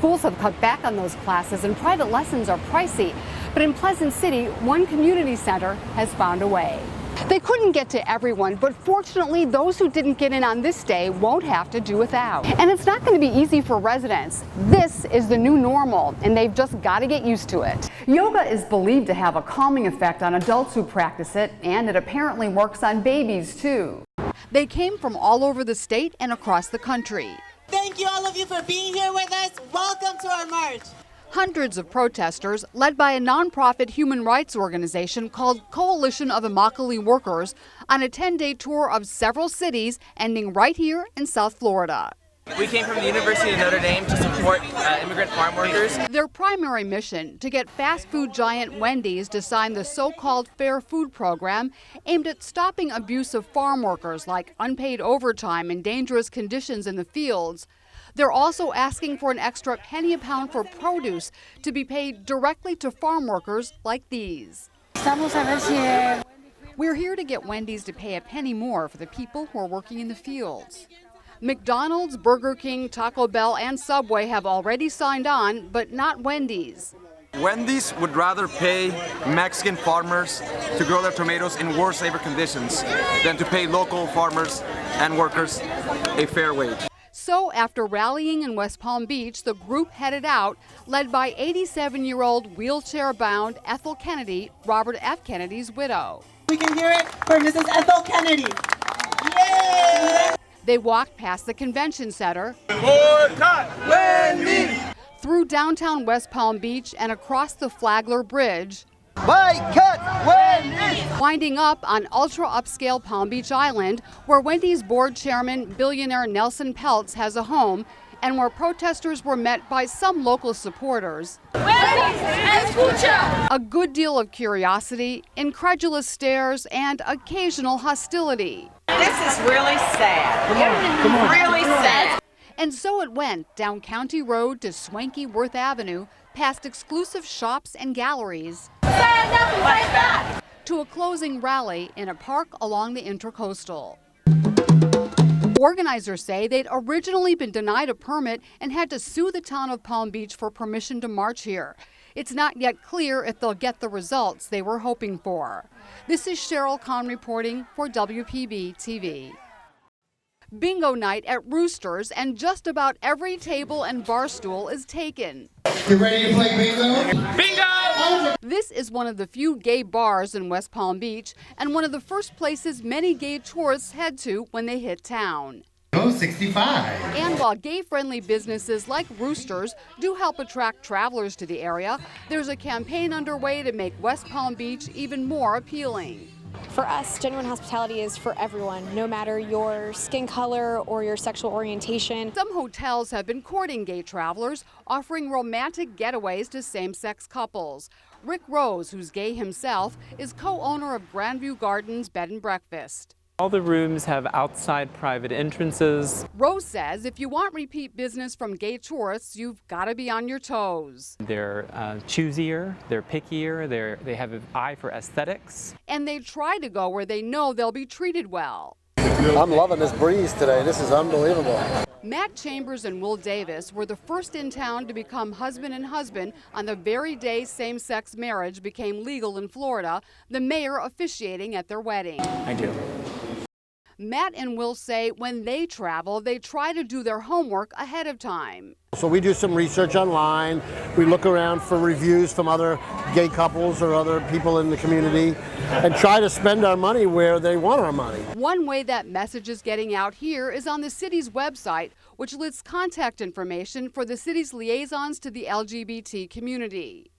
Schools have cut back on those classes and private lessons are pricey. But in Pleasant City, one community center has found a way. They couldn't get to everyone, but fortunately, those who didn't get in on this day won't have to do without. And it's not going to be easy for residents. This is the new normal, and they've just got to get used to it. Yoga is believed to have a calming effect on adults who practice it, and it apparently works on babies, too. They came from all over the state and across the country. Thank you, all of you, for being here with us. Welcome to our march. Hundreds of protesters, led by a nonprofit human rights organization called Coalition of Immokalee Workers, on a 10-day tour of several cities, ending right here in South Florida. We came from the University of Notre Dame to support immigrant farm workers. Their primary mission, to get fast food giant Wendy's to sign the so-called Fair Food Program, aimed at stopping abuse of farm workers like unpaid overtime and dangerous conditions in the fields. They're also asking for an extra penny a pound for produce to be paid directly to farm workers like these. We're here to get Wendy's to pay a penny more for the people who are working in the fields. McDonald's, Burger King, Taco Bell, and Subway have already signed on, but not Wendy's. Wendy's would rather pay Mexican farmers to grow their tomatoes in worse labor conditions than to pay local farmers and workers a fair wage. So after rallying in West Palm Beach, the group headed out, led by 87-year-old wheelchair-bound Ethel Kennedy, Robert F. Kennedy's widow. We can hear it for Mrs. Ethel Kennedy. Yay! They walked past the convention center, Boycott Wendy's! Through downtown West Palm Beach and across the Flagler Bridge, Boycott Wendy's! winding up on ultra-upscale Palm Beach Island, where Wendy's board chairman, billionaire Nelson Peltz has a home, and where protesters were met by some local supporters. Wendy's, escucha! A good deal of curiosity, incredulous stares, and occasional hostility. This is really sad. Come on. Really sad. And so it went down County Road to swanky Worth Avenue, past exclusive shops and galleries, to a closing rally in a park along the Intracoastal. Organizers say they'd originally been denied a permit and had to sue the town of Palm Beach for permission to march here. It's not yet clear if they'll get the results they were hoping for. This is Sheryl Kahn reporting for WPB TV. Bingo night at Roosters, and just about every table and bar stool is taken. You ready to play bingo? Bingo! This is one of the few gay bars in West Palm Beach, and one of the first places many gay tourists head to when they hit town. Oh, 65. And while gay-friendly businesses like Roosters do help attract travelers to the area, there's a campaign underway to make West Palm Beach even more appealing. For us, genuine hospitality is for everyone, no matter your skin color or your sexual orientation. Some hotels have been courting gay travelers, offering romantic getaways to same-sex couples. Rick Rose, who's gay himself, is co-owner of Grandview Gardens Bed and Breakfast. All the rooms have outside private entrances. Rose says if you want repeat business from gay tourists, you've got to be on your toes. They're choosier, they're pickier, they have an eye for aesthetics. And they try to go where they know they'll be treated well. I'm loving this breeze today. This is unbelievable. Matt Chambers and Will Davis were the first in town to become husband and husband on the very day same-sex marriage became legal in Florida, the mayor officiating at their wedding. I do. Matt and Will say when they travel, they try to do their homework ahead of time. So we do some research online. We look around for reviews from other gay couples or other people in the community and try to spend our money where they want our money. One way that message is getting out here is on the city's website, which lists contact information for the city's liaisons to the LGBT community.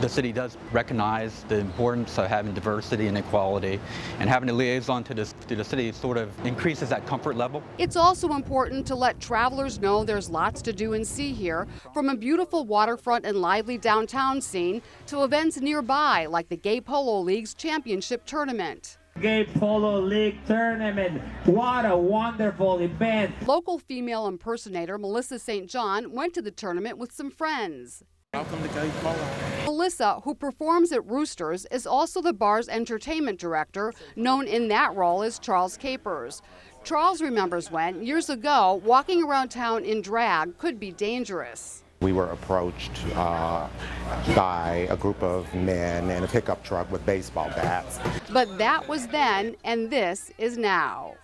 The city does recognize the importance of having diversity and equality, and having a liaison to the city sort of increases that comfort level. It's also important to let travelers know there's lots to do and see here, from a beautiful waterfront and lively downtown scene to events nearby like the Gay Polo League's championship tournament. Gay Polo League Tournament. What a wonderful event. Local female impersonator Melissa St. John went to the tournament with some friends. Welcome to Gay Polo. Melissa, who performs at Roosters, is also the bar's entertainment director, known in that role as Charles Capers. Charles remembers when, years ago, walking around town in drag could be dangerous. We were approached by a group of men in a pickup truck with baseball bats. But that was then, and this is now.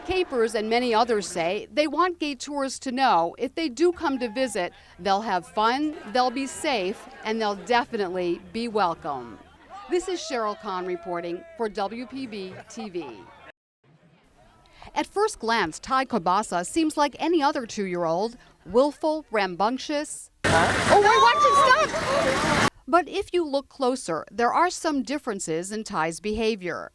Capers and many others say they want gay tourists to know if they do come to visit, they'll have fun, they'll be safe, and they'll definitely be welcome. This is Sheryl Kahn reporting for WPB TV. At first glance, Ty Kabasa seems like any other 2-year-old, willful, rambunctious. Oh, wait, watch it, stop! But if you look closer, there are some differences in Ty's behavior.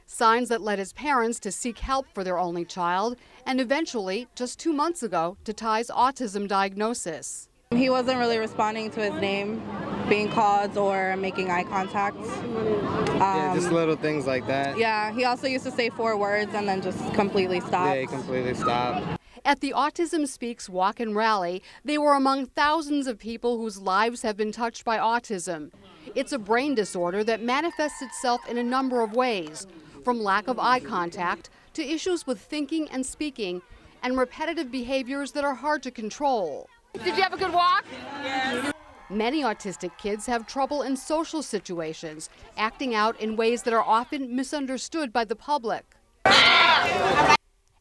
Signs that led his parents to seek help for their only child, and eventually, just 2 months ago, to Ty's autism diagnosis. He wasn't really responding to his name being called or making eye contact. Yeah, just little things like that. Yeah, he also used to say 4 words and then just completely stopped. Yeah, he completely stopped. At the Autism Speaks Walk and Rally, they were among thousands of people whose lives have been touched by autism. It's a brain disorder that manifests itself in a number of ways, from lack of eye contact to issues with thinking and speaking, and repetitive behaviors that are hard to control. Did you have a good walk? Yes. Many autistic kids have trouble in social situations, acting out in ways that are often misunderstood by the public.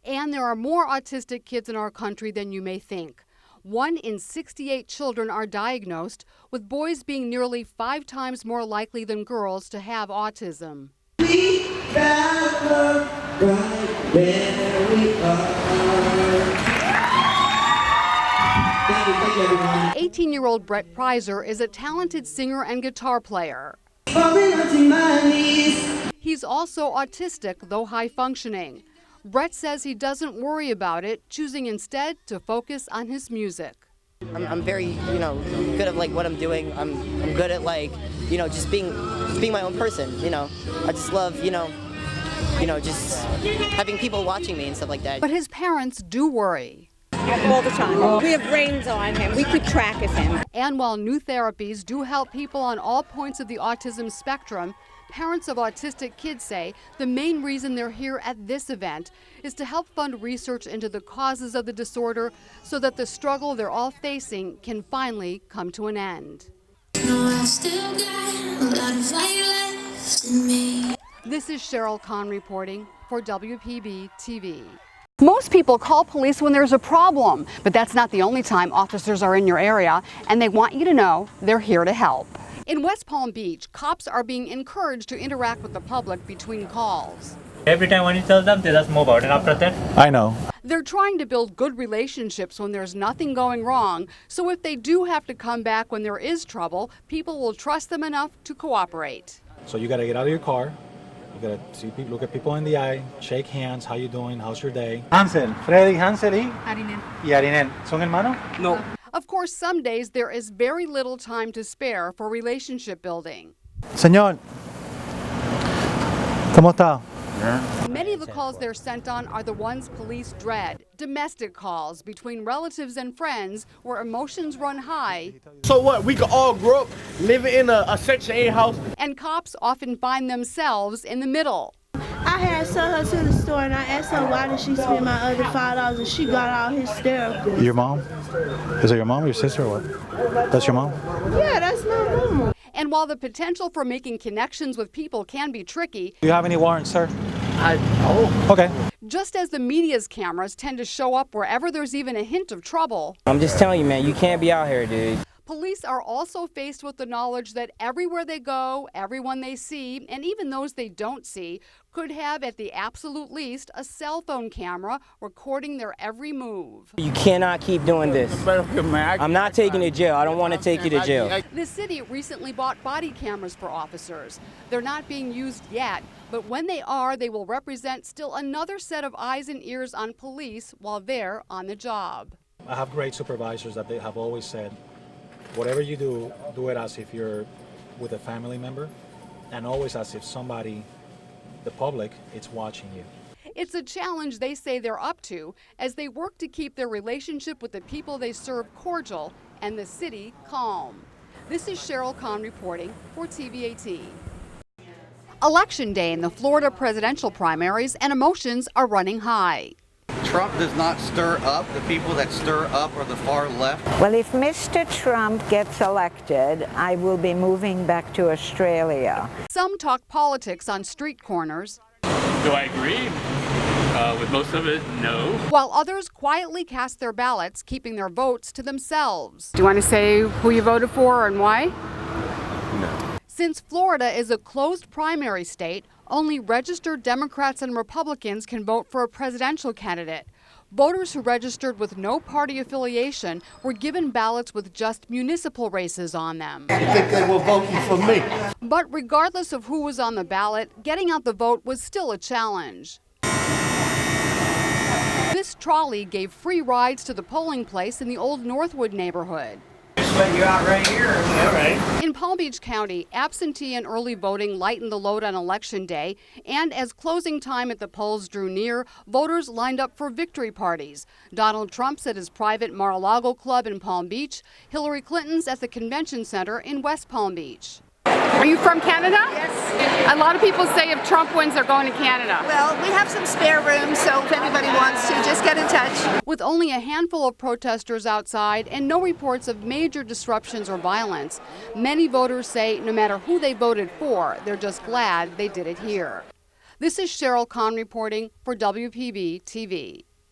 And there are more autistic kids in our country than you may think. 1 in 68 children are diagnosed, with boys being nearly 5 times more likely than girls to have autism. We found love right where we are. Thank you, everyone. 18-year-old Brett Preiser is a talented singer and guitar player. He's also autistic, though high-functioning. Brett says he doesn't worry about it, choosing instead to focus on his music. I'm very, good at what I'm doing. I'm good at just being my own person. I just love, just having people watching me and stuff like that. But his parents do worry. All the time. We have brains on him. We keep track of him. And while new therapies do help people on all points of the autism spectrum, parents of autistic kids say the main reason they're here at this event is to help fund research into the causes of the disorder so that the struggle they're all facing can finally come to an end. This is Sheryl Kahn reporting for WPB TV. Most people call police when there's a problem, but that's not the only time officers are in your area, and they want you to know they're here to help. In West Palm Beach, cops are being encouraged to interact with the public between calls. Every time when you tell them, they just move out, and after that, I know. They're trying to build good relationships when there's nothing going wrong, so if they do have to come back when there is trouble, people will trust them enough to cooperate. So you got to get out of your car. You got to see people, look at people in the eye, shake hands. How you doing? How's your day? Hansel, Freddy, Hansel y Arinen. ¿Son hermanos? No. Of course, some days there is very little time to spare for relationship building. Señor, ¿cómo está? Many of the calls they're sent on are the ones police dread. Domestic calls between relatives and friends where emotions run high. So what? We could all grow up living in a Section 8 house. And cops often find themselves in the middle. I had sent her to the store and I asked her why did she spend my other $5 and she got all hysterical. Your mom? Is it your mom or your sister or what? That's your mom? Yeah, that's my mom. And while the potential for making connections with people can be tricky, Do you have any warrants, sir? Okay. Just as the media's cameras tend to show up wherever there's even a hint of trouble, I'm just telling you, man, you can't be out here, dude. police are also faced with the knowledge that everywhere they go, everyone they see, and even those they don't see, could have at the absolute least a cell phone camera recording their every move. You cannot keep doing this. I'm not taking you to jail. I don't want to take you to jail. The city recently bought body cameras for officers. They're not being used yet, but when they are, they will represent still another set of eyes and ears on police while they're on the job. I have great supervisors that they have always said, whatever you do, do it as if you're with a family member and always as if somebody, the public, is watching you. It's a challenge they say they're up to as they work to keep their relationship with the people they serve cordial and the city calm. This is Sheryl Kahn reporting for TV18. Election day in the Florida presidential primaries and emotions are running high. Trump does not stir up. The people that stir up are the far left. Well, if Mr. Trump gets elected, I will be moving back to Australia. Some talk politics on street corners. Do I agree? With most of it, no. While others quietly cast their ballots, keeping their votes to themselves. Do you want to say who you voted for and why? No. Since Florida is a closed primary state, only registered Democrats and Republicans can vote for a presidential candidate. Voters who registered with no party affiliation were given ballots with just municipal races on them. I think they were voting for me. But regardless of who was on the ballot, getting out the vote was still a challenge. This trolley gave free rides to the polling place in the old Northwood neighborhood. Let you out right here. All right. In Palm Beach County, absentee and early voting lightened the load on Election Day, and as closing time at the polls drew near, voters lined up for victory parties. Donald Trump's at his private Mar-a-Lago club in Palm Beach, Hillary Clinton's at the Convention Center in West Palm Beach. Are you from Canada? Yes. A lot of people say if Trump wins, they're going to Canada. Well, we have some spare room, so if anybody wants to, just get in touch. With only a handful of protesters outside and no reports of major disruptions or violence, many voters say no matter who they voted for, they're just glad they did it here. This is Sheryl Kahn reporting for WPB TV.